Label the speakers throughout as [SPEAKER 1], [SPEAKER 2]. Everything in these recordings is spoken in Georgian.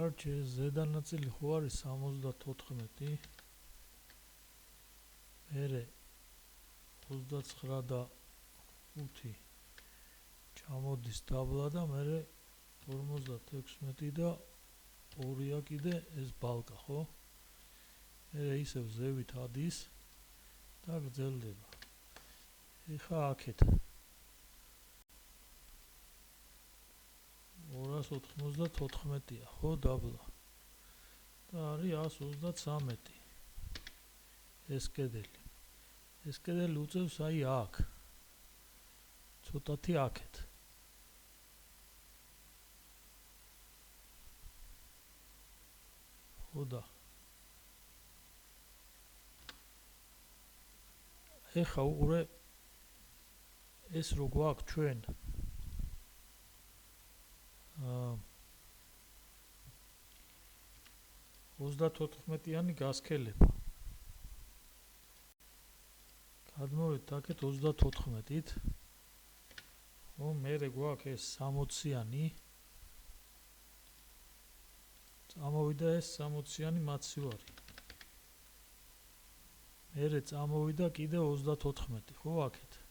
[SPEAKER 1] Короче, ზედა ნაწილი ხო არის 74 მერე 29 და 5 ჩამოდის დაბლა და მერე 56 და 2-ა კიდე ეს ბალკა, ხო? მერე ისევ ზევით ადის და გრძელდება. ეხა აქეთ 294-ია, ხო, დაბლა. და არის 133. ეს კედელი. ეს კედელი უწევს აი აქ. ცოტათი აქეთ. ხო და ეხა უყურე ეს რო გვაქვს ჩვენ 34-იანი გასქელება. გადმოვედით აქეთ 34-ით. ხო, მერე გვაქვს ეს 60-იანი. წამოვიდა ეს 60-იანი მაცივარი. მერე წამოვიდა კიდე 34, ხო, აქეთ.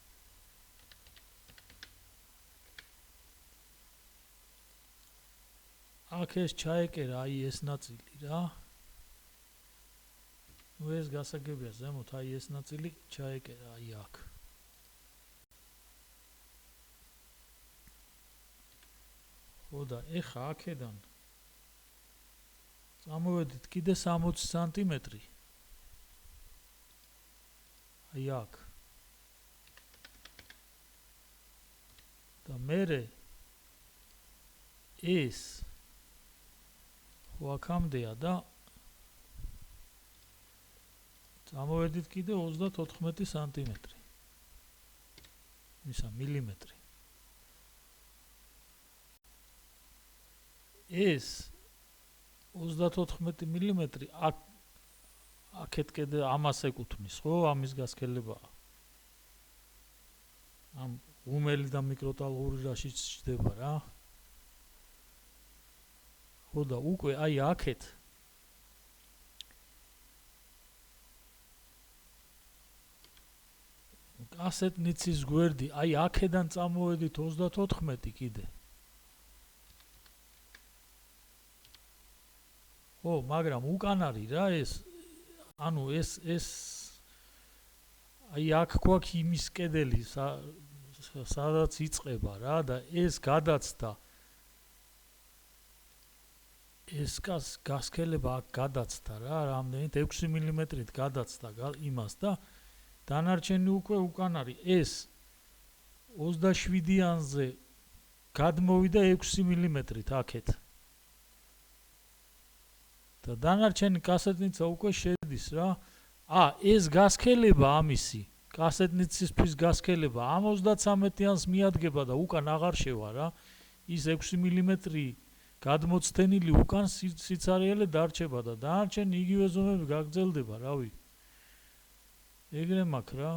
[SPEAKER 1] აქ ეს ჩაეკერა აი ეს ნაწილი რა. ნუ ეს გასაგებია ზემოთ აი ეს ნაწილი ჩაეკერა აი აქ. ხო და ეხა აქედან წამოვედით კიდე 60 სანტიმეტრი. აი აქ. და მერე ეს ხო აქამდეა და წამოვედით კიდე 34 სანტიმეტრი. ისა მილიმეტრი. ეს 34 მილიმეტრი აქეთ კიდე ამას ეკუთვნის, ხო, ამის გასქელებაა. ამ უმელი და მიკროტალღური რაშიც ჩდება რა. ხო და უკვე აი აქეთ კასეტნიცის გვერდი, აი აქედან წამოვედით 34 კიდე. ხო, მაგრამ უკან არის რა ეს, ანუ ეს აი აქ გვაქვს იმის კედელი, სადაც იწყება რა და ეს გადაცდა ეს გასქელება აქ გადაცდა რა, რამდენით 6 მილიმეტრით გადაცდა იმას და დანარჩენი უკვე უკან არის ეს 27-იანზე გადმოვიდა 6 მილიმეტრით აქეთ. და დანარჩენი კასეტნიცა უკვე შედის რა. ეს გასქელება ამისი, კასეტნიცისთვის გასქელება ამ 33-იანს მიადგება და უკან აღარ შევა რა. ის 6 მილიმეტრი გადმოცდენილი უკან სიცარიელე დარჩება და დანარჩენი იგივე ზომები გაგრძელდება, რავი. ეგრე მაქვს რა.